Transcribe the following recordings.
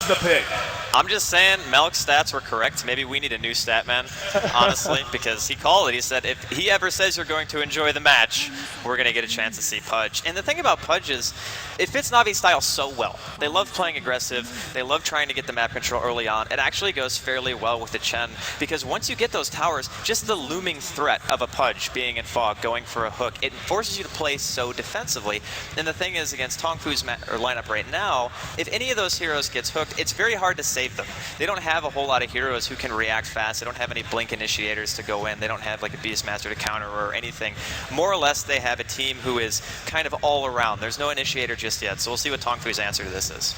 the pick. I'm just saying, Melk's stats were correct. Maybe we need a new stat man, honestly, because he called it. He said, if he ever says you're going to enjoy the match, we're going to get a chance to see Pudge. And the thing about Pudge is, it fits Navi's style so well. They love playing aggressive. They love trying to get the map control early on. It actually goes fairly well with the Chen, because once you get those towers, just the looming threat of a Pudge being in fog, going for a hook, it forces you to play so defensively. And the thing is, against TongFu's lineup right now, if any of those heroes gets hooked, it's very hard to save them. They don't have a whole lot of heroes who can react fast. They don't have any blink initiators to go in. They don't have like a Beastmaster to counter or anything. More or less, they have a team who is kind of all around. There's no initiator just yet, so we'll see what TongFu's answer to this is.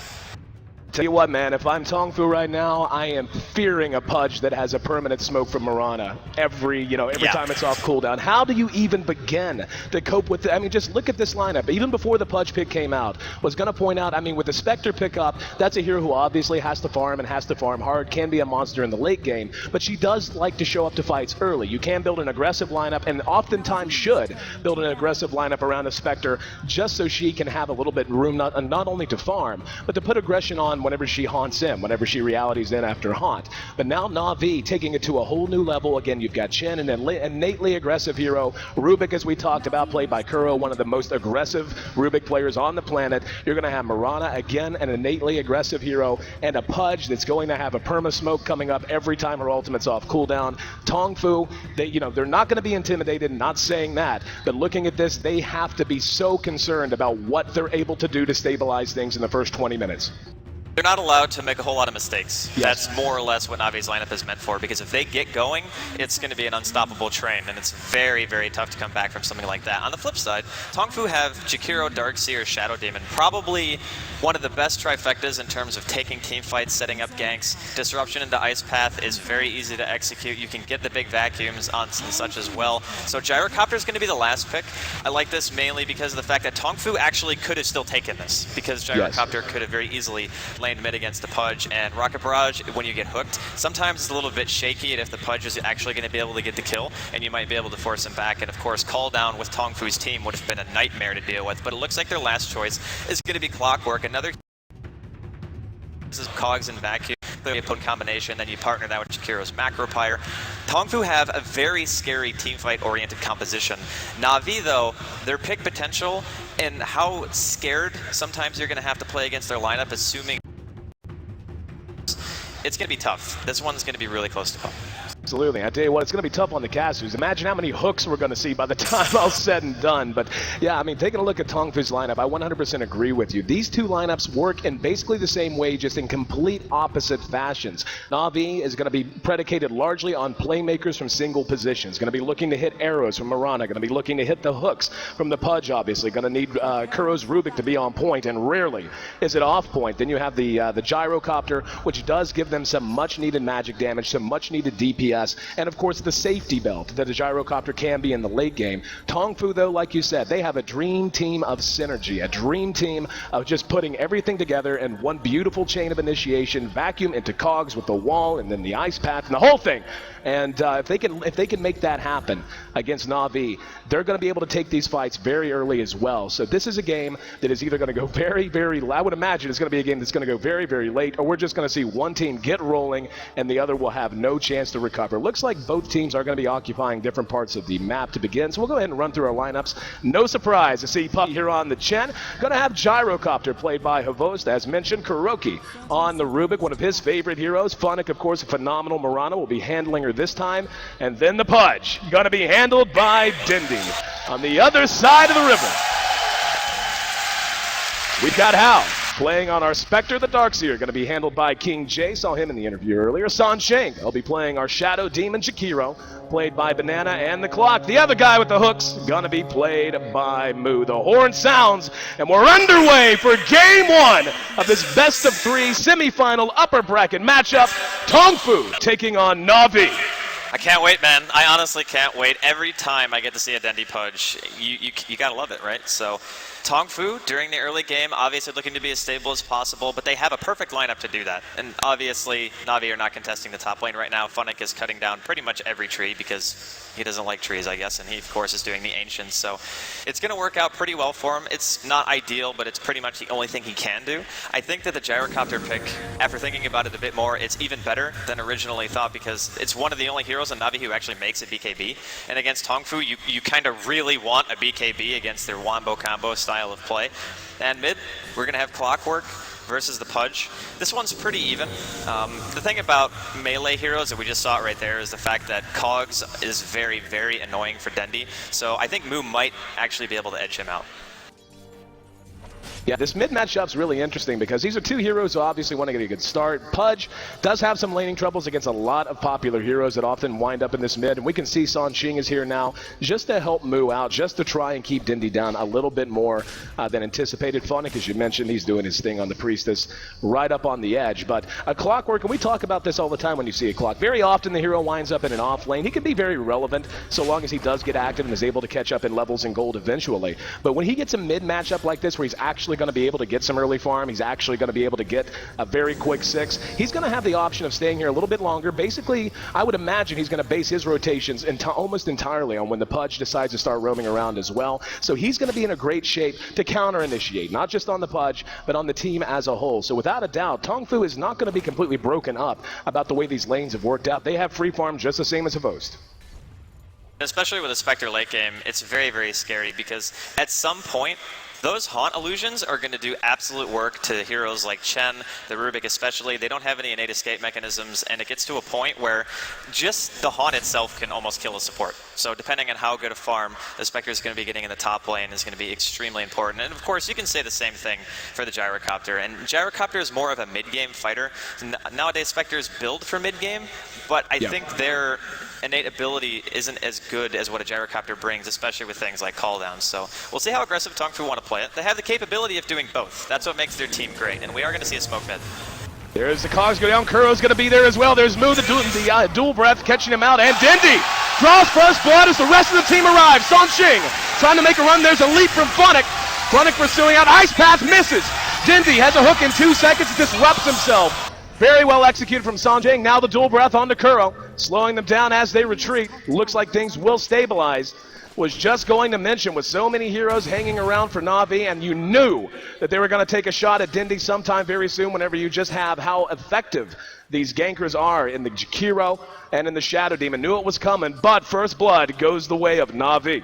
Tell you what, man, if I'm TongFu right now, I am fearing a Pudge that has a permanent smoke from Mirana every time it's off cooldown. How do you even begin to cope with it? I mean, just look at this lineup. Even before the Pudge pick came out, was going to point out, I mean, with the Spectre pickup, that's a hero who obviously has to farm and has to farm hard, can be a monster in the late game, but she does like to show up to fights early. You can build an aggressive lineup, and oftentimes should build an aggressive lineup around a Spectre just so she can have a little bit of room not only to farm, but to put aggression on whenever she haunts him, whenever she realities in after haunt. But now Navi taking it to a whole new level. Again, you've got Chen, an innately aggressive hero. Rubik, as we talked about, played by Kuro, one of the most aggressive Rubik players on the planet. You're going to have Mirana, again, an innately aggressive hero, and a Pudge that's going to have a perma smoke coming up every time her ultimate's off cooldown. TongFu, they're not going to be intimidated, not saying that, but looking at this, they have to be so concerned about what they're able to do to stabilize things in the first 20 minutes. They're not allowed to make a whole lot of mistakes. Yes. That's more or less what Navi's lineup is meant for, because if they get going, it's going to be an unstoppable train, and it's very, very tough to come back from something like that. On the flip side, TongFu have Jakiro, Darkseer, Shadow Demon, probably one of the best trifectas in terms of taking team fights, setting up ganks. Disruption into Ice Path is very easy to execute. You can get the big vacuums on such as well. So Gyrocopter is going to be the last pick. I like this mainly because of the fact that TongFu actually could have still taken this, because Gyrocopter could have very easily lane mid against the Pudge, and Rocket Barrage, when you get hooked, sometimes it's a little bit shaky if the Pudge is actually going to be able to get the kill, and you might be able to force him back. And of course, call down with TongFu's team would have been a nightmare to deal with, but it looks like their last choice is going to be Clockwork. Another this is Cogs and Vacuum, a potent combination, then you partner that with Jakiro's Macro Pyre. TongFu have a very scary teamfight-oriented composition. Navi, though, their pick potential and how scared sometimes you're going to have to play against their lineup, assuming it's going to be tough. This one's going to be really close to home. Absolutely. I tell you what, it's going to be tough on the casters. Imagine how many hooks we're going to see by the time all's said and done. But yeah, I mean, taking a look at TongFu's lineup, I 100% agree with you. These two lineups work in basically the same way, just in complete opposite fashions. Navi is going to be predicated largely on playmakers from single positions. Going to be looking to hit arrows from Mirana. Going to be looking to hit the hooks from the Pudge, obviously. Going to need Kuro's Rubik to be on point, and rarely is it off point. Then you have the Gyrocopter, which does give them some much-needed magic damage, some much-needed DPS, and of course the safety belt that a Gyrocopter can be in the late game. TongFu, though, like you said, they have a dream team of synergy, a dream team of just putting everything together in one beautiful chain of initiation, vacuum into Cogs with the wall and then the Ice Path and the whole thing. And if they can make that happen against Navi, they're going to be able to take these fights very early as well. So this is a game that is either going to go very, very, I would imagine it's going to be a game that's going to go very, very late, or we're just going to see one team get rolling and the other will have no chance to recover. Looks like both teams are going to be occupying different parts of the map to begin. So we'll go ahead and run through our lineups. No surprise to see Puppy here on the Chen. Going to have Gyrocopter played by Havost, as mentioned. Kuroki on the Rubik, one of his favorite heroes. Funnick, of course, a phenomenal Mirana, will be handling her this time. And then the Pudge, going to be handled by Dendi on the other side of the river. We've got Hal playing on our Spectre, the Darkseer, going to be handled by King J. Saw him in the interview earlier. San Sheng will be playing our Shadow Demon Jakiro, played by Banana and the Clock. The other guy with the hooks, going to be played by Moo. The horn sounds, and we're underway for Game 1 of this best-of-3 semifinal upper bracket matchup. TongFu taking on Navi. I can't wait, man. I honestly can't wait. Every time I get to see a Dendi Pudge, you gotta love it, right? So TongFu, during the early game, obviously looking to be as stable as possible, but they have a perfect lineup to do that. And obviously, Navi are not contesting the top lane right now. Funnick is cutting down pretty much every tree because he doesn't like trees, I guess, and he, of course, is doing the Ancients. So it's going to work out pretty well for him. It's not ideal, but it's pretty much the only thing he can do. I think that the Gyrocopter pick, after thinking about it a bit more, it's even better than originally thought because it's one of the only heroes in Navi who actually makes a BKB. And against TongFu, you kind of really want a BKB against their wombo combo style of play. And mid, we're going to have Clockwork versus the Pudge. This one's pretty even. The thing about melee heroes that we just saw it right there is the fact that Cogs is very, very annoying for Dendi. So I think Moo might actually be able to edge him out. Yeah, this mid matchup's really interesting because these are two heroes who obviously want to get a good start. Pudge does have some laning troubles against a lot of popular heroes that often wind up in this mid, and we can see Sanxing is here now just to help Moo out, just to try and keep Dendi down a little bit more than anticipated. Funnick, as you mentioned, he's doing his thing on the Priestess right up on the edge. But a Clockwork, and we talk about this all the time when you see a Clock, very often the hero winds up in an off lane. He can be very relevant so long as he does get active and is able to catch up in levels and gold eventually. But when he gets a mid matchup like this where he's actually going to be able to get some early farm, he's actually going to be able to get a very quick 6, he's going to have the option of staying here a little bit longer. Basically, I would imagine he's going to base his rotations almost entirely on when the Pudge decides to start roaming around as well. So he's going to be in a great shape to counter-initiate, not just on the Pudge, but on the team as a whole. So without a doubt, TongFu is not going to be completely broken up about the way these lanes have worked out. They have free farm just the same as Host. Especially with a Spectre late game, it's very, very scary because at some point, those Haunt illusions are going to do absolute work to heroes like Chen, the Rubik especially. They don't have any innate escape mechanisms, and it gets to a point where just the Haunt itself can almost kill a support. So depending on how good a farm the Spectre is going to be getting in the top lane is going to be extremely important. And of course, you can say the same thing for the Gyrocopter. And Gyrocopter is more of a mid-game fighter. Nowadays, Spectres build for mid-game, but I think their innate ability isn't as good as what a Gyrocopter brings, especially with things like call downs. So we'll see how aggressive TongFu want to play it. They have the capability of doing both. That's what makes their team great, and we are going to see a smoke mid. There's the Cogs go down. Kuro's going to be there as well. There's Moo, the dual breath, catching him out, and Dendi draws first blood as the rest of the team arrives. Sanxing trying to make a run. There's a leap from Funnick. Funnick pursuing out. Ice Path misses. Dendi has a hook in 2 seconds, disrupts himself. Very well executed from Sanxing. Now the dual breath onto Kuro, slowing them down as they retreat. Looks like things will stabilize. Was just going to mention, with so many heroes hanging around for Navi, and you knew that they were going to take a shot at Dendi sometime very soon whenever you just have how effective these gankers are in the Jakiro and in the Shadow Demon. Knew it was coming, but first blood goes the way of Navi.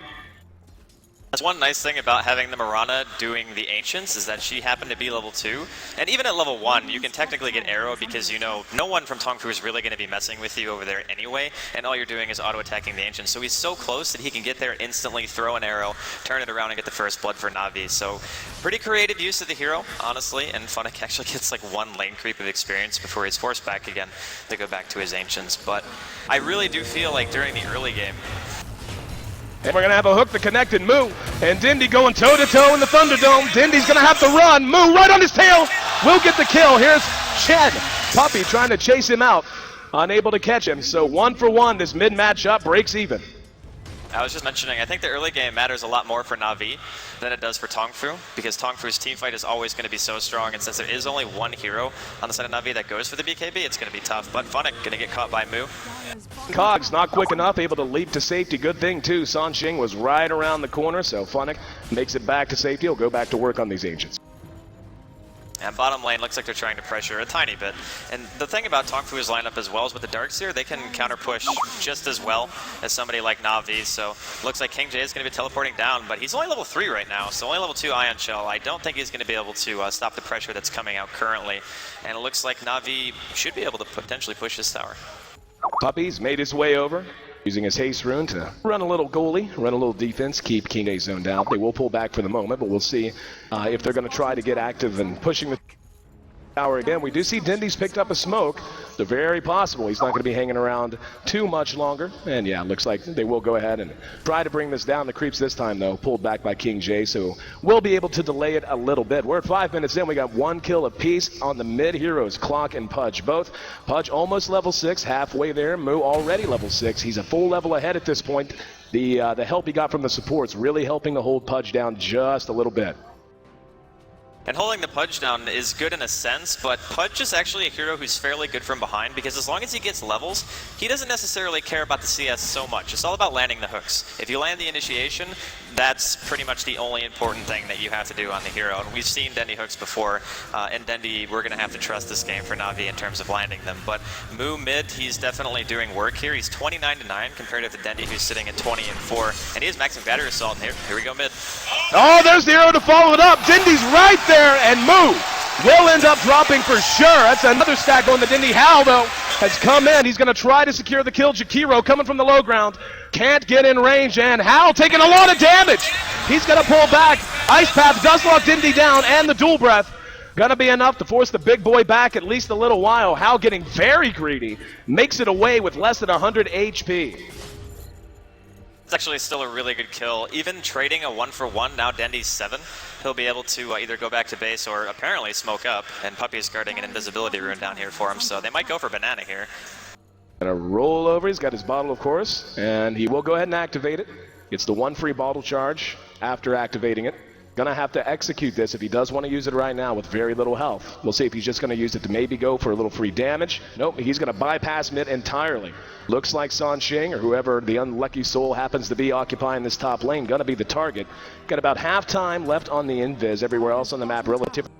That's one nice thing about having the Mirana doing the Ancients is that she happened to be level 2. And even at level 1, you can technically get arrow because you know no one from TongFu is really going to be messing with you over there anyway, and all you're doing is auto-attacking the Ancients. So he's so close that he can get there instantly, throw an arrow, turn it around, and get the first blood for Navi. So pretty creative use of the hero, honestly, and Funnick actually gets like 1 lane creep of experience before he's forced back again to go back to his Ancients. But I really do feel like during the early game, and we're going to have a hook that connected Moo, and Dendi going toe-to-toe in the Thunderdome. Dendi's going to have to run. Moo right on his tail. Will get the kill. Here's Chen. Puppy trying to chase him out. Unable to catch him. So 1 for 1. This mid-matchup breaks even. I was just mentioning, I think the early game matters a lot more for Navi than it does for TongFu, because TongFu's team fight is always going to be so strong, and since there is only 1 hero on the side of Navi that goes for the BKB, it's going to be tough. But Funnick going to get caught by Moo. Cogs not quick enough, able to leap to safety. Good thing too, Sanxing was right around the corner, so Funnick makes it back to safety. He'll go back to work on these Ancients. And bottom lane looks like they're trying to pressure a tiny bit. And the thing about TongFu's lineup as well is with the Darkseer, they can counter push just as well as somebody like Navi. So looks like King J is going to be teleporting down, but he's only level 3 right now, so only level 2 Ion Shell. I don't think he's going to be able to stop the pressure that's coming out currently. And it looks like Navi should be able to potentially push this tower. Puppy's made his way over, using his haste rune to run a little goalie, run a little defense, keep King A zoned out. They will pull back for the moment, but we'll see if they're going to try to get active and pushing the tower again. We do see Dendi's picked up a smoke. So very possible he's not going to be hanging around too much longer. And yeah, looks like they will go ahead and try to bring this down. The creeps this time, though, pulled back by King J, so we'll be able to delay it a little bit. We're at 5 minutes in. We got 1 kill apiece on the mid heroes, Clock and Pudge. Both Pudge almost level 6, halfway there. Moo already level 6. He's a full level ahead at this point. The help he got from the supports really helping to hold Pudge down just a little bit. And holding the Pudge down is good in a sense, but Pudge is actually a hero who's fairly good from behind because as long as he gets levels, he doesn't necessarily care about the CS so much. It's all about landing the hooks. If you land the initiation, that's pretty much the only important thing that you have to do on the hero. And we've seen Dendi hooks before, and Dendi, we're going to have to trust this game for Navi in terms of landing them. But Mu mid, he's definitely doing work here. He's 29-9 compared to Dendi, who's sitting at 20-4, and he is maxing battery assault. And here we go mid. Oh, there's the arrow to follow it up. Dendi's right there, and Mu will end up dropping for sure. That's another stack going to Dendi. Hal, though, has come in. He's going to try to secure the kill. Jakiro coming from the low ground. Can't get in range, and Hal taking a lot of damage. He's going to pull back. Ice Path does lock Dendi down, and the dual breath. Gonna be enough to force the big boy back at least a little while. Hal getting very greedy. Makes it away with less than 100 HP. It's actually still a really good kill. Even trading a 1-for-1, now Dendi's 7, he'll be able to either go back to base or apparently smoke up, and Puppy's guarding an invisibility rune down here for him, so they might go for banana here. Gonna roll over, he's got his bottle of course, and he will go ahead and activate it. Gets the one free bottle charge after activating it. Gonna have to execute this if he does want to use it right now with very little health. We'll see if he's just gonna use it to maybe go for a little free damage. Nope, he's gonna bypass mid entirely. Looks like Sansheng, or whoever the unlucky soul happens to be occupying this top lane, gonna be the target. Got about half time left on the invis. Everywhere else on the map relatively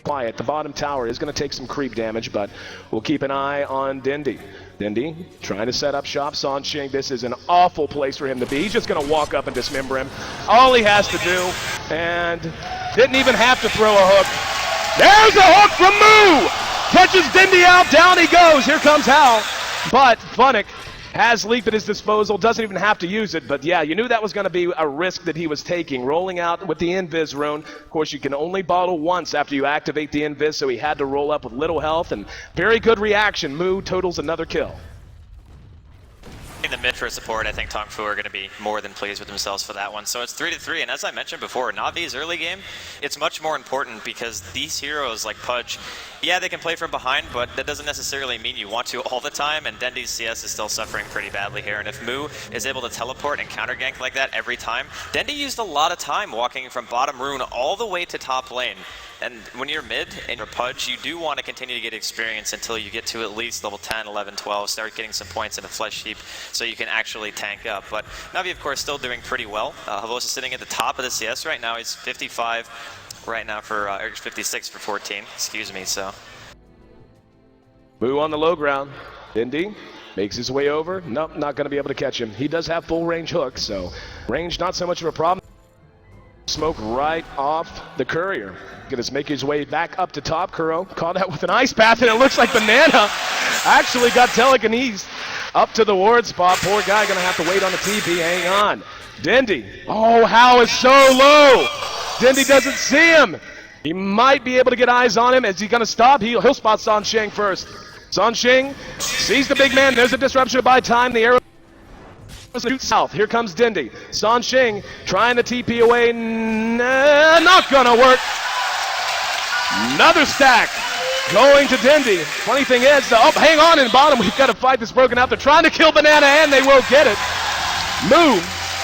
quiet. The bottom tower is gonna take some creep damage, but we'll keep an eye on Dendi. Dendi trying to set up shop. Sansheng, this is an awful place for him to be. He's just gonna walk up and dismember him. All he has to do, and didn't even have to throw a hook. There's a hook from Mu! Catches Dendi out, down he goes. Here comes Hal. But Funnick has Leap at his disposal, doesn't even have to use it, but yeah, you knew that was going to be a risk that he was taking, rolling out with the Invis rune. Of course, you can only bottle once after you activate the Invis, so he had to roll up with little health, and very good reaction. Mu totals another kill. In the mid for support, I think TongFu are going to be more than pleased with themselves for that one. So it's 3-3, and as I mentioned before, Navi's early game, it's much more important because these heroes like Pudge, yeah, they can play from behind, but that doesn't necessarily mean you want to all the time, and Dendi's CS is still suffering pretty badly here. And if Mu is able to teleport and counter gank like that every time, Dendi used a lot of time walking from bottom rune all the way to top lane. And when you're mid and you're Pudge, you do want to continue to get experience until you get to at least level 10, 11, 12, start getting some points in a flesh heap so you can actually tank up. But Navi, of course, still doing pretty well. Havos is sitting at the top of the CS right now. He's 55 right now for, or 56 for 14, excuse me, so. Mu on the low ground. Dendi makes his way over. Nope, not going to be able to catch him. He does have full range hook, so range not so much of a problem. Smoke right off the courier. Gonna make his way back up to top. Kuro caught out with an ice path, and it looks like Banana actually got telekinesed up to the ward spot. Poor guy gonna have to wait on the TP. Hang on. Dendi. Oh, Hal is so low. Dendi doesn't see him. He might be able to get eyes on him. Is he gonna stop? He'll spot Sansheng first. Sansheng sees the big man. There's a disruption to buy time. The arrow south. Here comes Dendi. Sansheng trying to TP away. Not gonna work. Another stack going to Dendi. Funny thing is, oh, hang on in bottom. We've got a fight that's broken out. They're trying to kill Banana, and they will get it. Mu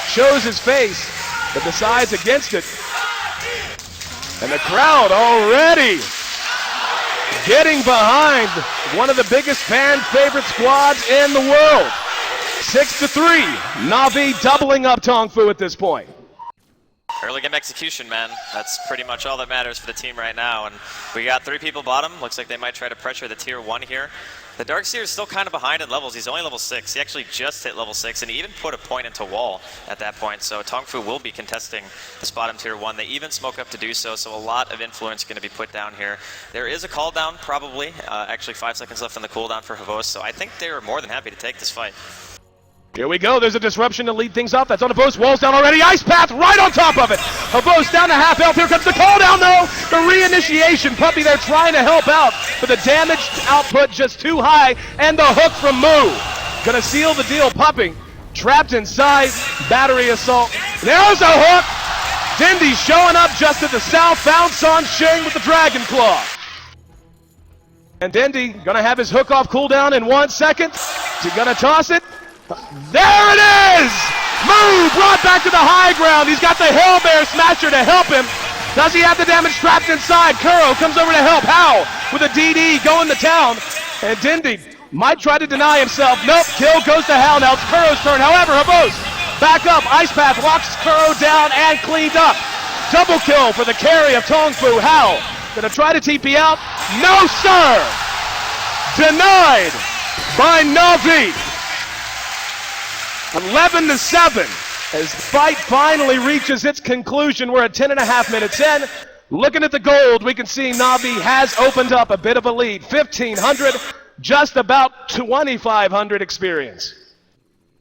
shows his face, but decides against it. And the crowd already getting behind one of the biggest fan favorite squads in the world. 6-3. Navi doubling up TongFu at this point. Early game execution, man. That's pretty much all that matters for the team right now. And we got 3 people bottom. Looks like they might try to pressure the tier 1 here. The Darkseer is still kind of behind in levels. He's only level 6. He actually just hit level 6, and he even put a point into wall at that point. So TongFu will be contesting this bottom tier 1. They even smoke up to do so, so a lot of influence going to be put down here. There is a call down, probably. Actually, 5 seconds left on the cooldown for Havos, so I think they're more than happy to take this fight. Here we go. There's a disruption to lead things off. That's on Havos. Walls down already. Ice Path right on top of it. Havos down to half health. Here comes the call down, though. The reinitiation. Puppy there trying to help out, but the damage output just too high. And the hook from Mu. Gonna seal the deal. Puppy trapped inside. Battery assault. There's a hook. Dendi showing up just at the south. Found Sansheng with the Dragon Claw. And Dendi gonna have his hook off cooldown in 1 second. Is he gonna toss it? There it is! Mu brought back to the high ground. He's got the Hail Bear Smasher to help him. Does he have the damage trapped inside? Kuro comes over to help. How? With a DD going to town. And Dendi might try to deny himself. Nope, kill goes to Hal. Now it's Kuro's turn. However, Habos back up. Ice Path locks Kuro down and cleaned up. Double kill for the carry of TongFu. Hal gonna try to TP out. No, sir! Denied by Navi. 11-7 as the fight finally reaches its conclusion. We're at 10.5 minutes in. Looking at the gold, we can see Navi has opened up a bit of a lead. 1,500, just about 2,500 experience.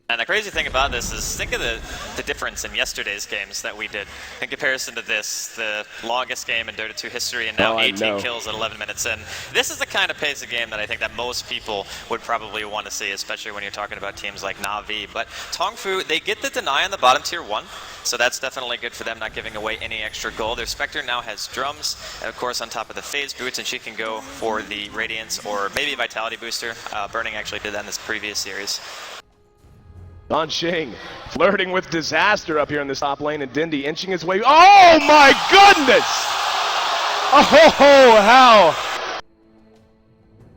And the crazy thing about this is, think of the difference in yesterday's games that we did in comparison to this, the longest game in Dota 2 history, and now 18 kills at 11 minutes in. This is the kind of pace of game that I think that most people would probably want to see, especially when you're talking about teams like Navi. But TongFu, they get the deny on the bottom tier 1, so that's definitely good for them, not giving away any extra gold. Their Spectre now has drums, and of course on top of the phase boots, and she can go for the Radiance or maybe a Vitality booster. Burning actually did that in this previous series. Don Shing flirting with disaster up here in this top lane, and Dendi inching his way. Oh my goodness! Oh, how?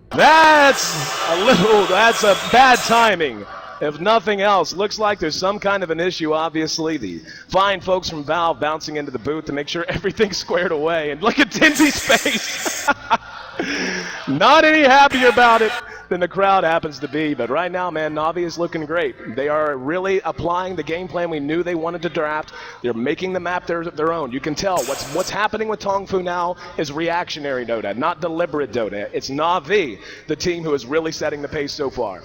That's a bad timing. If nothing else, looks like there's some kind of an issue, obviously. The fine folks from Valve bouncing into the booth to make sure everything's squared away. And look at Dendi's face. Not any happier about it than the crowd happens to be. But right now, man, Navi is looking great. They are really applying the game plan we knew they wanted to draft. They're making the map their own. You can tell what's happening with TongFu now is reactionary Dota, not deliberate Dota. It's Navi, the team who is really setting the pace so far.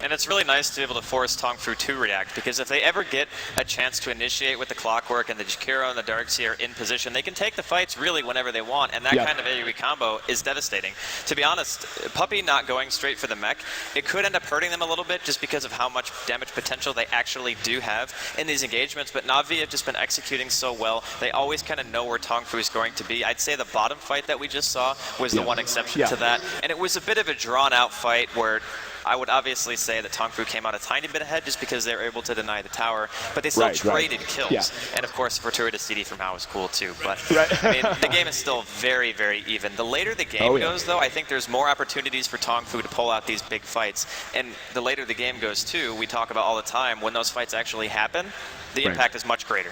And it's really nice to be able to force TongFu to react, because if they ever get a chance to initiate with the Clockwork and the Jakiro and the Darkseer in position, they can take the fights really whenever they want, and that kind of AoE combo is devastating. To be honest, Puppy not going straight for the mech, it could end up hurting them a little bit just because of how much damage potential they actually do have in these engagements, but Navi have just been executing so well. They always kind of know where TongFu is going to be. I'd say the bottom fight that we just saw was the one exception to that, and it was a bit of a drawn-out fight where I would obviously say that TongFu came out a tiny bit ahead just because they were able to deny the tower, but they still traded kills. And of course, fortuitous CD from Mao was cool too, but I mean, the game is still very, very even. The later the game goes, though, I think there's more opportunities for TongFu to pull out these big fights. And the later the game goes too, we talk about all the time, when those fights actually happen, the impact is much greater.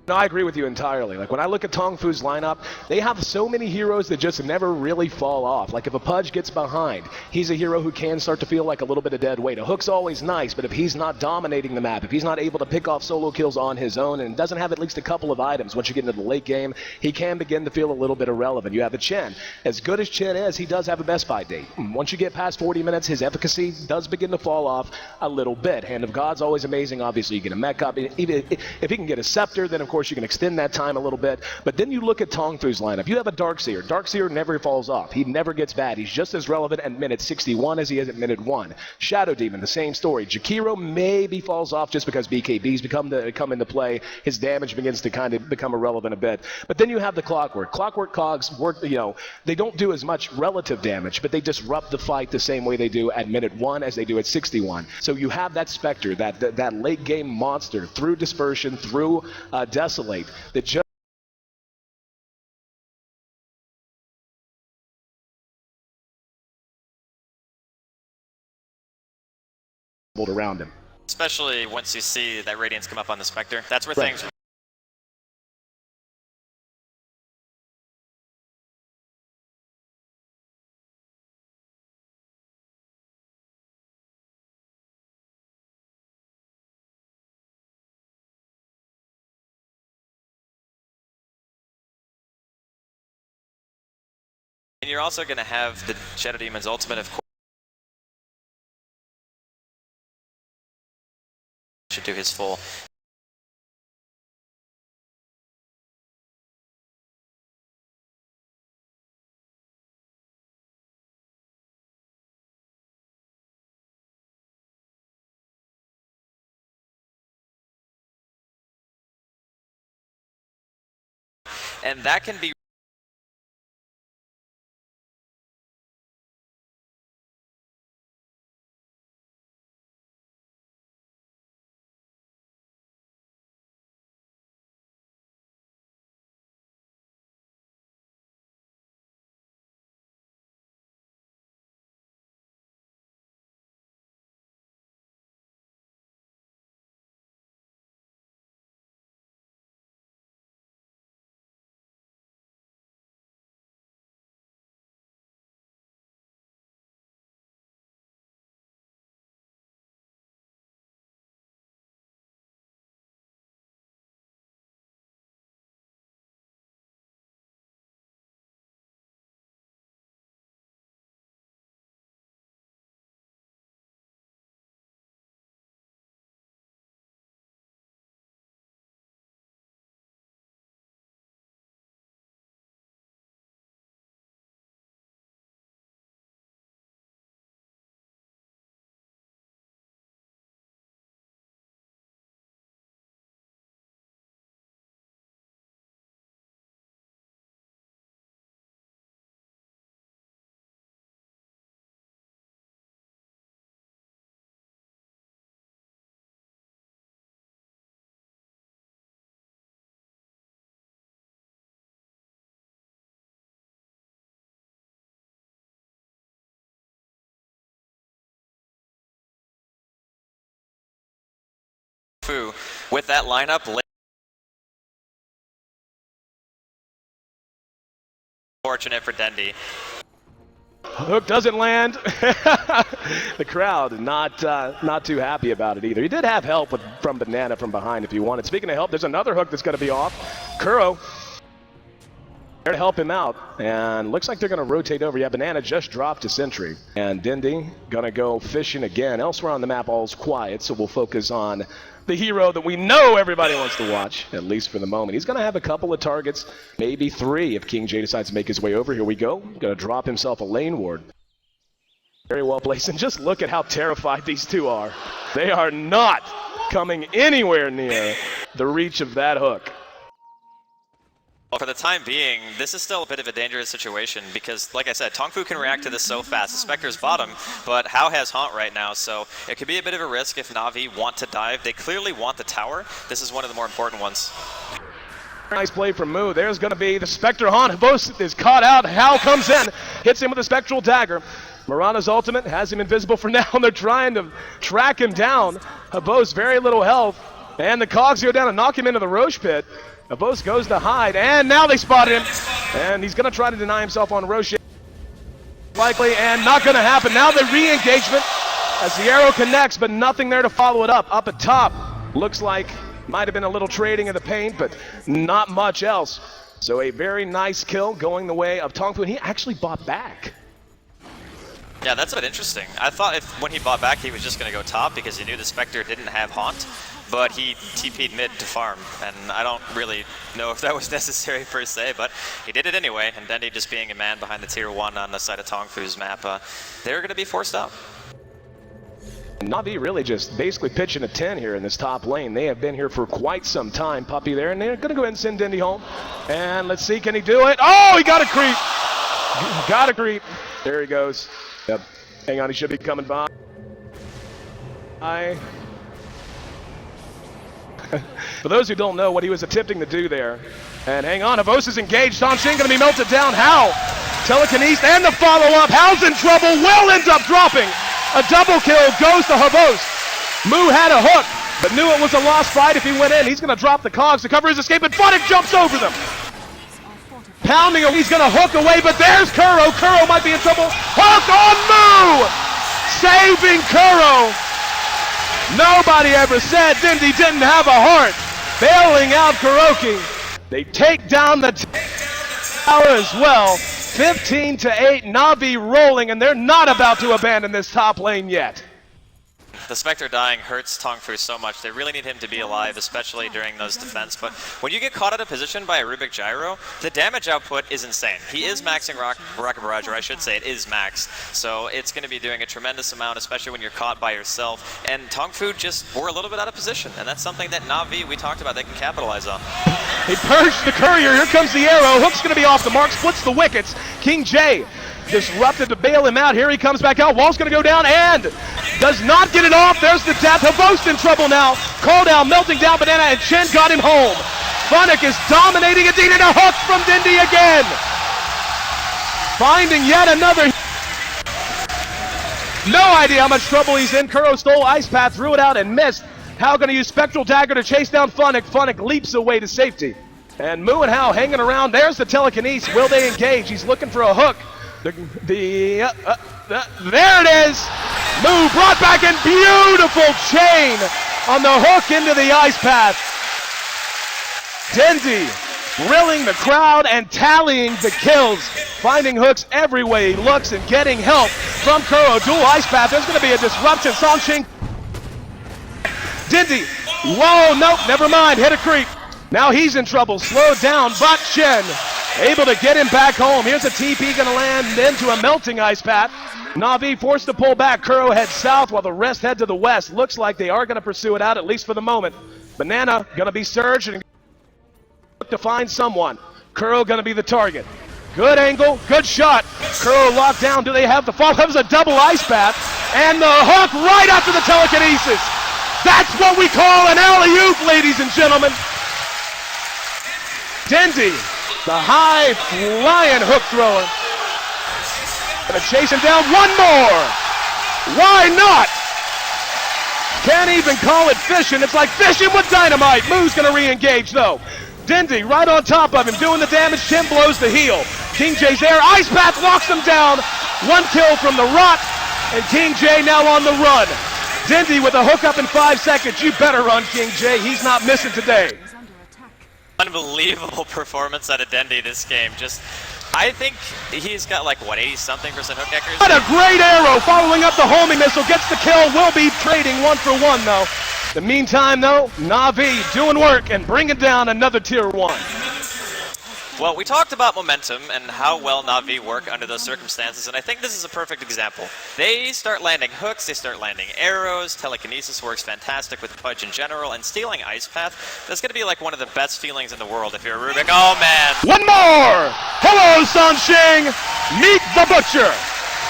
No, I agree with you entirely. Like, when I look at TongFu's lineup, they have so many heroes that just never really fall off. Like, if a Pudge gets behind, he's a hero who can start to feel like a little bit of dead weight. A Hook's always nice, but if he's not dominating the map, if he's not able to pick off solo kills on his own and doesn't have at least a couple of items, once you get into the late game, he can begin to feel a little bit irrelevant. You have a Chen. As good as Chen is, he does have a best buy date. Once you get past 40 minutes, his efficacy does begin to fall off a little bit. Hand of God's always amazing. Obviously, you get a mech up. Even if he can get a Scepter, then of course you can extend that time a little bit. But then you look at TongFu's lineup. You have a Darkseer. Darkseer never falls off. He never gets bad. He's just as relevant at minute 61 as he is at minute 1. Shadow Demon, the same story. Jakiro maybe falls off just because BKBs come into play. His damage begins to kind of become irrelevant a bit. But then you have the Clockwork. Clockwork cogs work, they don't do as much relative damage, but they disrupt the fight the same way they do at minute 1 as they do at 61. So you have that Spectre, that late game monster through Dispersion, through Desolate, that just around him. Especially once you see that Radiance come up on the Spectre. That's where things... And you're also going to have the Shadow Demon's ultimate, of course, should do his full. And that can be TongFu with that lineup. Fortunate for Dendi. Hook doesn't land. The crowd not too happy about it either. He did have help from Banana from behind if he wanted. Speaking of help, there's another hook that's going to be off. Kuro there to help him out, and looks like they're going to rotate over. Yeah, Banana just dropped a sentry, and Dendi going to go fishing again. Elsewhere on the map, all's quiet, so we'll focus on the hero that we know everybody wants to watch, at least for the moment. He's going to have a couple of targets, maybe 3 if King J decides to make his way over. Here we go. Going to drop himself a lane ward. Very well placed, and just look at how terrified these two are. They are not coming anywhere near the reach of that hook. Well, for the time being, this is still a bit of a dangerous situation because, like I said, TongFu can react to this so fast. The Spectre's bottom, but Hao has Haunt right now, so it could be a bit of a risk if Navi want to dive. They clearly want the tower. This is one of the more important ones. Nice play from Mu. There's going to be the Spectre Haunt. Both is caught out. Hao comes in, hits him with a Spectral Dagger. Marana's ultimate has him invisible for now, and they're trying to track him down. Habos very little health, and the Cogs go down and knock him into the Roche pit. Habos goes to hide, and now they spot him, and he's going to try to deny himself on Roche. Likely, and not going to happen. Now the re-engagement as the arrow connects, but nothing there to follow it up. Up at top, looks like might have been a little trading of the paint, but not much else. So a very nice kill going the way of TongFu, and he actually bought back. Yeah, that's a bit interesting. I thought when he bought back, he was just going to go top because he knew the Spectre didn't have Haunt, but he TP'd mid to farm, and I don't really know if that was necessary per se, but he did it anyway, and Dendi just being a man behind the tier 1 on the side of TongFu's map, they're going to be forced out. Navi really just basically pitching a 10 here in this top lane. They have been here for quite some time, Puppy there, and they're going to go ahead and send Dendi home. And let's see, can he do it? Oh, he got a creep! Got a creep. There he goes. Yep. Hang on, he should be coming by. For those who don't know what he was attempting to do there, and hang on, Avos is engaged. Songqing going to be melted down. Hao, telekinesis, and the follow-up. Hao's in trouble, will end up dropping. A double kill goes to Havos. Mu had a hook, but knew it was a lost fight if he went in. He's going to drop the Cogs to cover his escape, and Pudge jumps over them. Pounding him, he's going to hook away, but there's Kuro. Kuro might be in trouble. Hook on Mu! Saving Kuro. Nobody ever said Dendi didn't have a heart. Bailing out Kuroki. They take down the tower as well. 15-8, Navi rolling, and they're not about to abandon this top lane yet. The Spectre dying hurts TongFu so much. They really need him to be alive, especially during those defense. But when you get caught out of position by a Rubik Gyro, the damage output is insane. He is maxing Rocket Barrage, or I should say it is max. So it's going to be doing a tremendous amount, especially when you're caught by yourself. And TongFu just were a little bit out of position. And that's something that Navi, we talked about, they can capitalize on. He purged the courier. Here comes the arrow. Hook's going to be off the mark. Splits the wickets. King J disrupted to bail him out. Here he comes back out. Wall's going to go down and does not get it off. There's the death. Havos in trouble now. Call down, melting down Banana, and Chen got him home. Funnick is dominating Indeed, and a hook from Dendi again. Finding yet another. No idea how much trouble he's in. Kuro stole Ice Path, threw it out and missed. Hao going to use Spectral Dagger to chase down Funnick. Funnick leaps away to safety. And Mu and Hao hanging around. There's the telekinesis. Will they engage? He's looking for a hook. There it is! Mu brought back in, beautiful chain on the hook into the ice path. Dendi grilling the crowd and tallying the kills, finding hooks every way he looks and getting help from Kuro. Dual ice path, there's going to be a disruption. Songqing. Dendi, whoa, nope, never mind, hit a creep. Now he's in trouble, slowed down, but Chen able to get him back home. Here's a TP going to land into a melting ice path. Navi forced to pull back. Kuro heads south while the rest head to the west. Looks like they are going to pursue it out, at least for the moment. Banana going to be surged and look to find someone. Kuro going to be the target. Good angle, good shot. Kuro locked down. Do they have the fall? That was a double ice path. And the hook right after the telekinesis. That's what we call an alley-oop, ladies and gentlemen. Dendi, the high-flying hook thrower. Gonna chase him down. One more. Why not? Can't even call it fishing. It's like fishing with dynamite. Moo's going to re-engage, though. Dendi right on top of him, doing the damage. Tim blows the heel. King J's there. Ice Path locks him down. One kill from the rock, and King J now on the run. Dendi with a hookup in 5 seconds. You better run, King J. He's not missing today. Unbelievable performance out of Dendi this game. I think he's got like, what, 80-something% hook accuracy? What a great arrow following up the homing missile. Gets the kill. Will be trading 1 for 1, though. In the meantime, though, Navi doing work and bringing down another tier 1. Well, we talked about momentum and how well Navi work under those circumstances, and I think this is a perfect example. They start landing hooks, they start landing arrows, telekinesis works fantastic with Pudge in general, and stealing Ice Path, that's going to be like one of the best feelings in the world if you're a Rubik. Oh, man. One more! Hello, Sanshing! Meet the Butcher!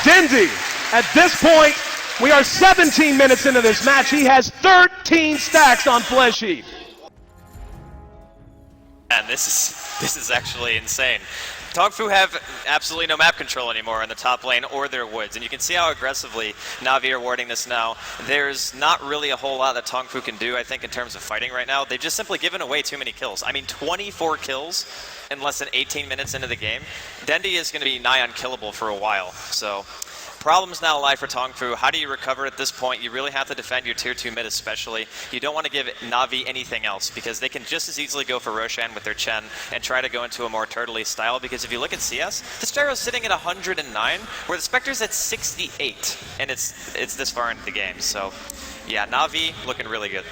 Dendi, at this point, we are 17 minutes into this match. He has 13 stacks on Flesh Heap. And this is actually insane. TongFu have absolutely no map control anymore in the top lane or their woods, and you can see how aggressively Navi are warding this now. There's not really a whole lot that TongFu can do, I think, in terms of fighting right now. They've just simply given away too many kills. I mean, 24 kills in less than 18 minutes into the game. Dendi is going to be nigh unkillable for a while, so problems now lie for TongFu. How do you recover at this point? You really have to defend your tier 2 mid especially. You don't want to give Navi anything else because they can just as easily go for Roshan with their Chen and try to go into a more turtley style, because if you look at CS, the Gyro's sitting at 109 where the Spectre's at 68, and it's this far into the game. So yeah, Navi looking really good.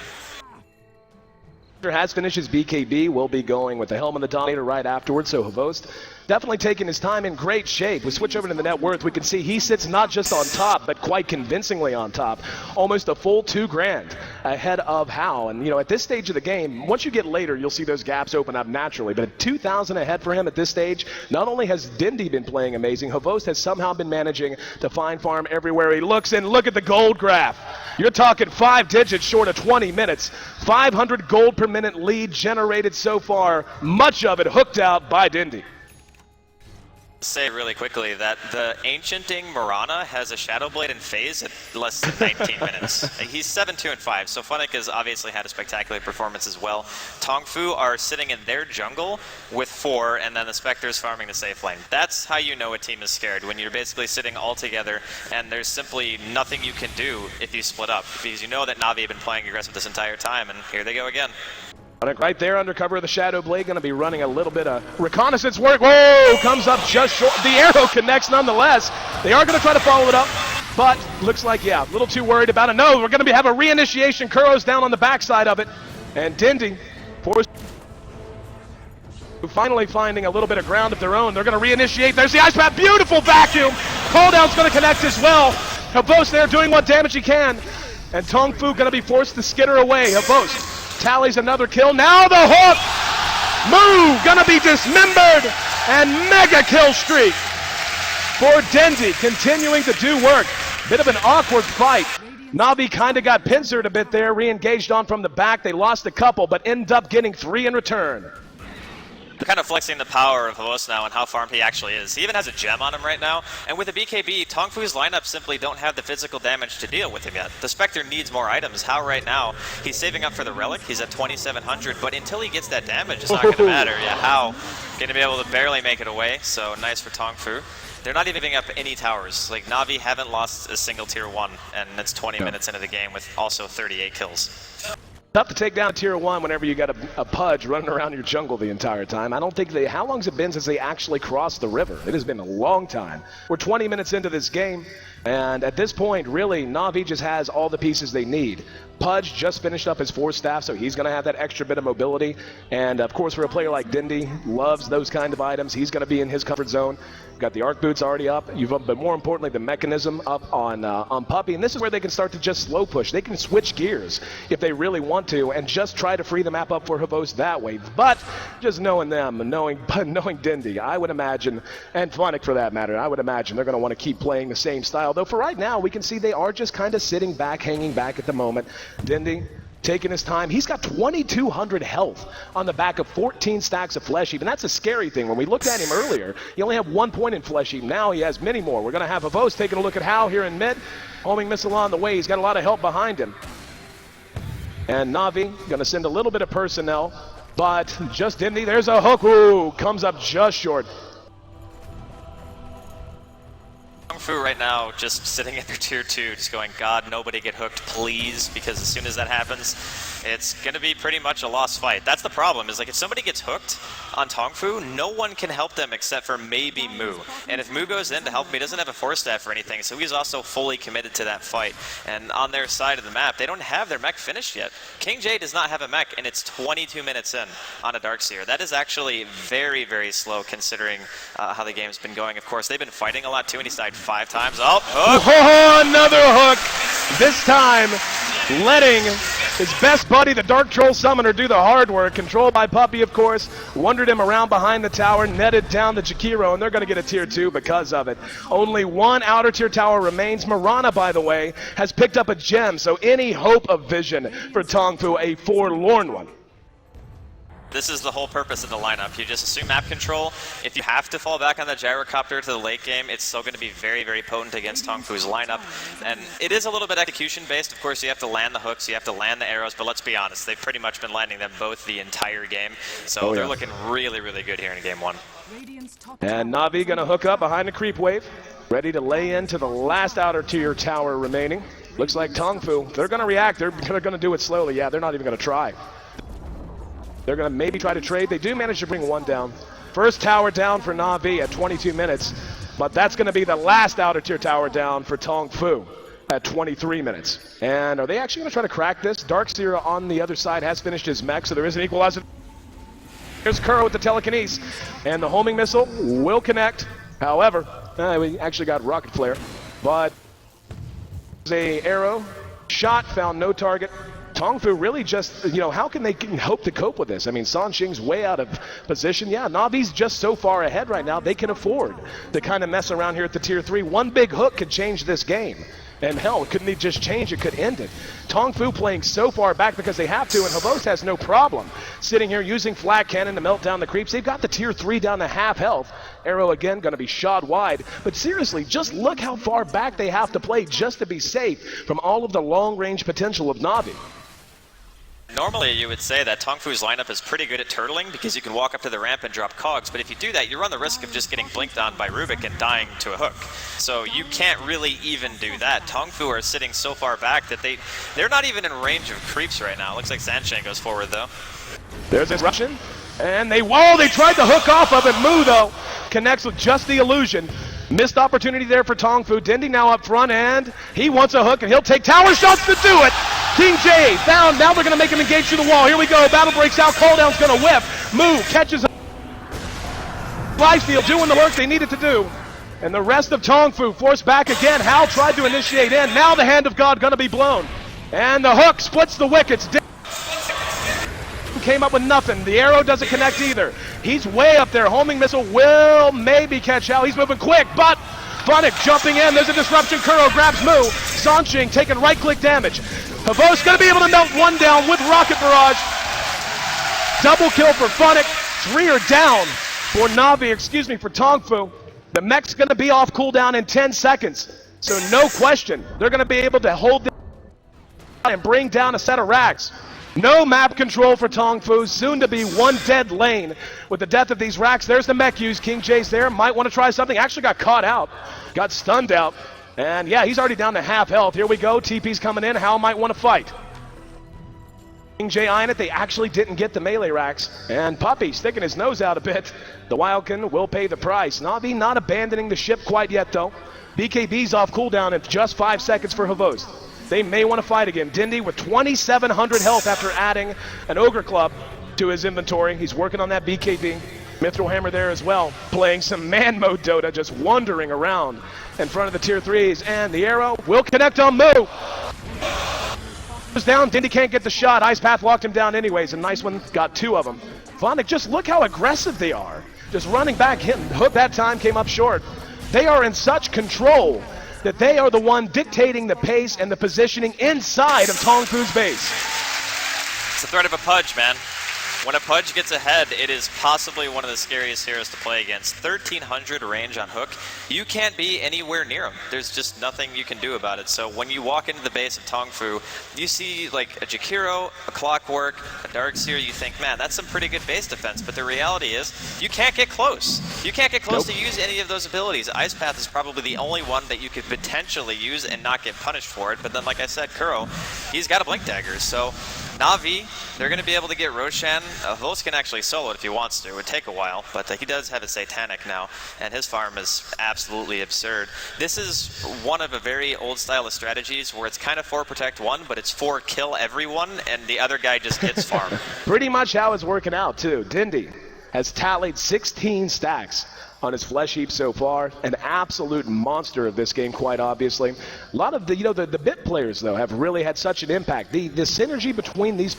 Has finished his BKB, will be going with the Helm and the Dominator right afterwards, so Havost definitely taking his time, in great shape. We switch over to the net worth, we can see he sits not just on top, but quite convincingly on top. Almost a full 2 grand ahead of How, and you know, at this stage of the game, once you get later, you'll see those gaps open up naturally, but at 2,000 ahead for him at this stage, not only has Dendi been playing amazing, Havost has somehow been managing to find farm everywhere he looks, and look at the gold graph. You're talking 5 digits short of 20 minutes. 500 gold per minute lead generated so far, much of it hooked out by Dendi. Say really quickly that the Ancienting Mirana has a Shadow Blade in phase at less than 19 minutes. He's 7-2-5, so Funnick has obviously had a spectacular performance as well. TongFu are sitting in their jungle with 4, and then the Spectre's farming the safe lane. That's how you know a team is scared, when you're basically sitting all together and there's simply nothing you can do if you split up, because you know that Navi have been playing aggressive this entire time, and here they go again. Right there under cover of the Shadow Blade, going to be running a little bit of reconnaissance work. Whoa, comes up just short. The arrow connects nonetheless. They are going to try to follow it up, but looks like, yeah, a little too worried about it. No, we're going to have a reinitiation. Kuro's down on the backside of it, and Dendi forced finally finding a little bit of ground of their own. They're going to reinitiate. There's the Ice Path. Beautiful vacuum. Call down's going to connect as well. Havost there doing what damage he can, and TongFu going to be forced to skitter away. Havost tallies another kill. Now the hook! Moo gonna be dismembered, and mega kill streak for Dendi, continuing to do work. Bit of an awkward fight. Navi kind of got pincered a bit there, re-engaged on from the back. They lost a couple, but end up getting 3 in return. They're kind of flexing the power of Havost now and how farmed he actually is. He even has a gem on him right now, and with the BKB, TongFu's lineup simply don't have the physical damage to deal with him yet. The Spectre needs more items. How right now, he's saving up for the Relic, he's at 2,700, but until he gets that damage, it's not going to matter. Yeah, How going to be able to barely make it away, so nice for TongFu. They're not even giving up any towers. Like, Navi haven't lost a single tier 1, and it's 20 minutes into the game with also 38 kills. Tough to take down a tier 1 whenever you got a Pudge running around your jungle the entire time. I don't think how long's it been since they actually crossed the river? It has been a long time. We're 20 minutes into this game, and at this point, really, Navi just has all the pieces they need. Pudge just finished up his 4 staff, so he's going to have that extra bit of mobility. And of course, for a player like Dendi, loves those kind of items. He's going to be in his comfort zone. Got the arc boots already up, but more importantly, the mechanism up on Puppey. And this is where they can start to just slow push. They can switch gears if they really want to, and just try to free the map up for Havost that way. But just knowing them, knowing Dendi, I would imagine, and Funnick for that matter, I would imagine they're going to want to keep playing the same style. Though for right now, we can see they are just kind of sitting back, hanging back at the moment. Dendi taking his time. He's got 2,200 health on the back of 14 stacks of Flesh Heap, and that's a scary thing. When we looked at him earlier, he only had 1 point in Flesh Heap. Now he has many more. We're going to have Havost taking a look at How here in mid. Homing missile on the way. He's got a lot of help behind him. And Navi going to send a little bit of personnel, but just Dendi, there's a hook. Ooh, comes up just short. TongFu right now just sitting in their tier 2, just going, God, nobody get hooked, please, because as soon as that happens, it's going to be pretty much a lost fight. That's the problem, is like if somebody gets hooked on TongFu, no one can help them except for maybe Mu. And if Mu goes in to help him, he doesn't have a force staff or anything, so he's also fully committed to that fight. And on their side of the map, they don't have their mech finished yet. King J does not have a mech, and it's 22 minutes in on a Darkseer. That is actually very, very slow considering how the game's been going. Of course, they've been fighting a lot too, and he's died 5 times. Oh, hook! Oh, another hook! This time, letting his best buddy, the Dark Troll Summoner, do the hard work. Controlled by Puppy, of course. Wandered him around behind the tower, netted down the Jakiro, and they're going to get a tier 2 because of it. Only one outer tier tower remains. Mirana, by the way, has picked up a gem, so any hope of vision for TongFu, a forlorn one. This is the whole purpose of the lineup. You just assume map control. If you have to fall back on the gyrocopter to the late game, it's still going to be very, very potent against TongFu's lineup. And it is a little bit execution based. Of course, you have to land the hooks, you have to land the arrows, but let's be honest, they've pretty much been landing them both the entire game. So they're looking really, really good here in game 1. And Navi going to hook up behind the creep wave, ready to lay into the last outer tier tower remaining. Looks like TongFu, they're going to react. They're going to do it slowly. Yeah, they're not even going to try. They're going to maybe try to trade. They do manage to bring one down. First tower down for Navi at 22 minutes, but that's going to be the last outer tier tower down for TongFu at 23 minutes. And are they actually going to try to crack this? Darkseer on the other side has finished his mech, so there is an equalizer. Here's Kuro with the telekinesis, and the homing missile will connect. However, we actually got rocket flare, but a arrow shot, found no target. TongFu really just, how can they hope to cope with this? I mean, Sanxing's way out of position. Yeah, Navi's just so far ahead right now, they can afford to kind of mess around here at the tier 3. One big hook could change this game. And hell, couldn't they just change it, could end it. TongFu playing so far back because they have to, and Havos has no problem sitting here using flat cannon to melt down the creeps. They've got the tier 3 down to half health. Arrow again going to be shot wide. But seriously, just look how far back they have to play just to be safe from all of the long-range potential of Navi. Normally you would say that TongFu's lineup is pretty good at turtling because you can walk up to the ramp and drop cogs, but if you do that, you run the risk of just getting blinked on by Rubik and dying to a hook. So you can't really even do that. TongFu are sitting so far back that they're not even in range of creeps right now. It looks like Sanxing goes forward though. There's this Russian, and they tried to hook off of it. Mu though connects with just the illusion. Missed opportunity there for TongFu. Dendi now up front, and he wants a hook, and he'll take tower shots to do it. King J found. Now they're going to make him engage through the wall. Here we go. Battle breaks out. Calldown's going to whip. Mu catches Lifefield doing the work they needed to do. And the rest of TongFu forced back again. Hal tried to initiate in. Now the hand of God going to be blown. And the hook splits the wickets. Came up with nothing. The arrow doesn't connect either. He's way up there. Homing missile will maybe catch out. He's moving quick, but Funnick jumping in. There's a disruption. Kuro grabs Mu. Sanxing taking right-click damage. Havos going to be able to melt one down with Rocket Barrage. Double kill for Funnick. 3 are down for Navi, for TongFu. The mech's going to be off cooldown in 10 seconds. So no question, they're going to be able to hold this and bring down a set of racks. No map control for TongFu, soon to be one dead lane with the death of these racks. There's the mech use. King J's there, might want to try something. Actually got caught out, got stunned out. And yeah, he's already down to half health. Here we go, TP's coming in. Hal might want to fight. King J eyeing it, they actually didn't get the melee racks. And Puppy sticking his nose out a bit. The Wildkin will pay the price. Navi not abandoning the ship quite yet though. BKB's off cooldown in just 5 seconds for Havos. They may want to fight again. Dendi with 2,700 health after adding an Ogre Club to his inventory. He's working on that BKB. Mithril Hammer there as well, playing some man mode Dota, just wandering around in front of the tier 3s. And the arrow will connect on Mu. Down, Dendi can't get the shot. Ice Path locked him down anyways. A nice one, got 2 of them. Funnick, just look how aggressive they are. Just running back, hitting. Hook that time came up short. They are in such control that they are the one dictating the pace and the positioning inside of TongFu's base. It's the threat of a Pudge, man. When a Pudge gets ahead, it is possibly one of the scariest heroes to play against. 1300 range on Hook. You can't be anywhere near him. There's just nothing you can do about it. So when you walk into the base of TongFu, you see like a Jakiro, a Clockwork, a Darkseer, you think, man, that's some pretty good base defense. But the reality is, you can't get close. You can't get close to use any of those abilities. Ice Path is probably the only one that you could potentially use and not get punished for it. But then, like I said, Kuro, he's got a Blink Dagger. So Navi, they're going to be able to get Roshan. Vos can actually solo it if he wants to. It would take a while, but he does have a Satanic now, and his farm is absolutely absurd. This is one of a very old style of strategies where it's kind of 4 protect 1, but it's 4 kill everyone, and the other guy just gets farm. Pretty much how it's working out, too. Dendi has tallied 16 stacks on his flesh heap so far. An absolute monster of this game, quite obviously. A lot of the, the bit players, though, have really had such an impact. The synergy between these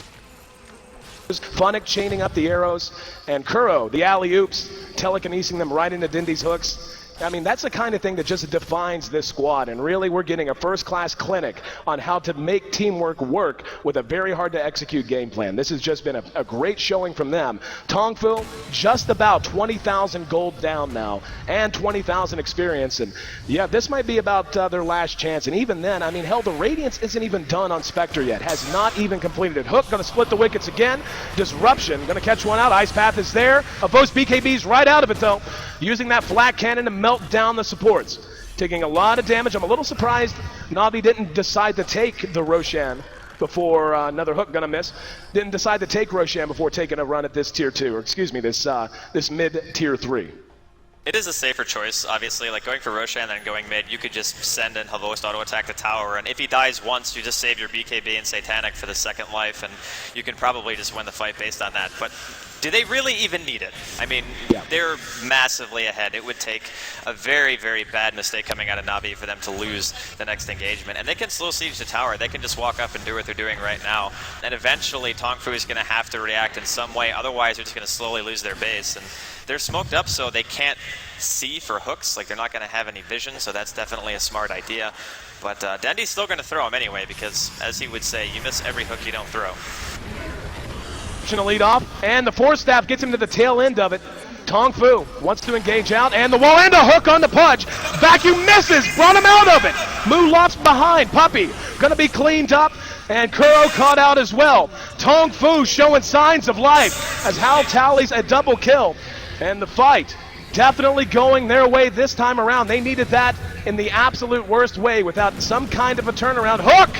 Funnick chaining up the arrows, and Kuro, the alley-oops, telekinesing them right into Dendi's hooks. I mean, that's the kind of thing that just defines this squad, and really we're getting a first-class clinic on how to make teamwork work with a very hard-to-execute game plan. This has just been a great showing from them. TongFu, just about 20,000 gold down now, and 20,000 experience, and yeah, this might be about their last chance, and even then, I mean, hell, the Radiance isn't even done on Spectre yet, has not even completed it. Hook gonna split the wickets again, Disruption gonna catch one out, Ice Path is there, Avos BKB's right out of it though, using that flat cannon to melt down the supports, taking a lot of damage. I'm a little surprised Navi didn't decide to take the Roshan before another Hook gonna miss. Didn't decide to take Roshan before taking a run at this tier 2, or excuse me, this mid tier 3. It is a safer choice, obviously. Like going for Roshan and then going mid, you could just send in Havost auto attack the tower, and if he dies once, you just save your BKB and Satanic for the second life, and you can probably just win the fight based on that. But do they really even need it? I mean, they're massively ahead. It would take a very, very bad mistake coming out of Navi for them to lose the next engagement. And they can slow siege the tower. They can just walk up and do what they're doing right now. And eventually, TongFu is going to have to react in some way. Otherwise, they're just going to slowly lose their base. And they're smoked up, so they can't see for hooks. Like, they're not going to have any vision, so that's definitely a smart idea. But Dendi's still going to throw him anyway, because, as he would say, you miss every hook you don't throw. To lead off, and the Force Staff gets him to the tail end of it. TongFu wants to engage out, and the wall, and a hook on the Pudge. Vacuum misses, brought him out of it. Moo lops behind, Puppy gonna be cleaned up, and Kuro caught out as well. TongFu showing signs of life as Hal tallies a double kill, and the fight definitely going their way this time around. They needed that in the absolute worst way without some kind of a turnaround. Hook!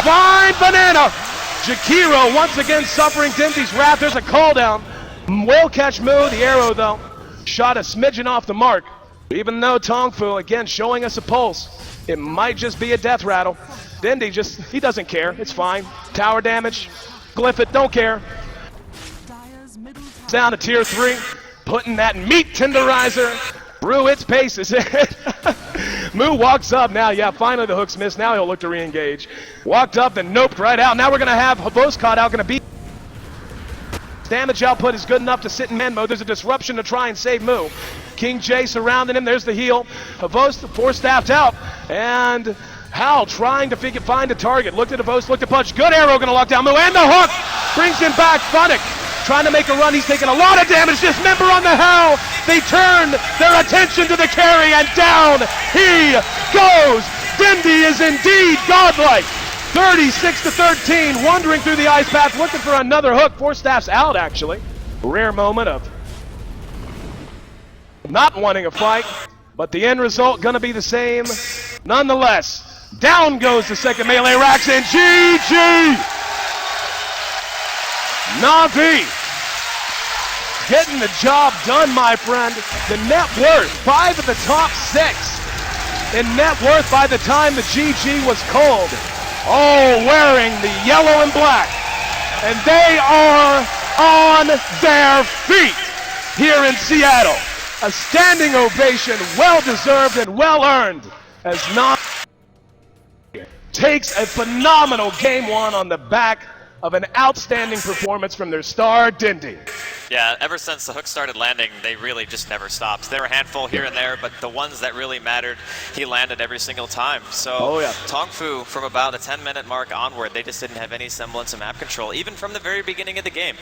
Fine banana! Jakiro once again suffering Dendi's wrath. There's a call down. Will catch Moo. The arrow, though, shot a smidgen off the mark. Even though TongFu, again, showing us a pulse, it might just be a death rattle. Dendi he doesn't care. It's fine. Tower damage. Glyph it. Don't care. Down to tier 3. Putting that meat tenderizer through its paces. Moo walks up now. Yeah, finally the hook's missed. Now he'll look to re-engage. Walked up and noped right out. Now we're going to have Havos caught out. Going to be damage output is good enough to sit in man mode. There's a disruption to try and save Moo. King J surrounding him. There's the heal. Havos, the four-staffed out. And Hal trying to find a target. Looked at Havos, looked at Pudge. Good arrow going to lock down Moo. And the hook brings him back. Funnick trying to make a run. He's taking a lot of damage. Dismember on the Hal. They turn their attention to the carry, and down he goes. Dendi is indeed godlike. 36-13, wandering through the ice path, looking for another hook. Four staffs out, actually. Rare moment of not wanting a fight, but the end result gonna be the same. Nonetheless, down goes the second melee racks, and GG! Navi getting the job done, my friend. The net worth, 5 of the top 6 in net worth by the time the GG was called. All wearing the yellow and black. And they are on their feet here in Seattle. A standing ovation, well-deserved and well-earned, as Navi takes a phenomenal game 1 on the back of an outstanding performance from their star, Dendi. Yeah, ever since the hook started landing, they really just never stopped. There were a handful here and there, but the ones that really mattered, he landed every single time. So TongFu, from about the 10-minute mark onward, they just didn't have any semblance of map control, even from the very beginning of the game.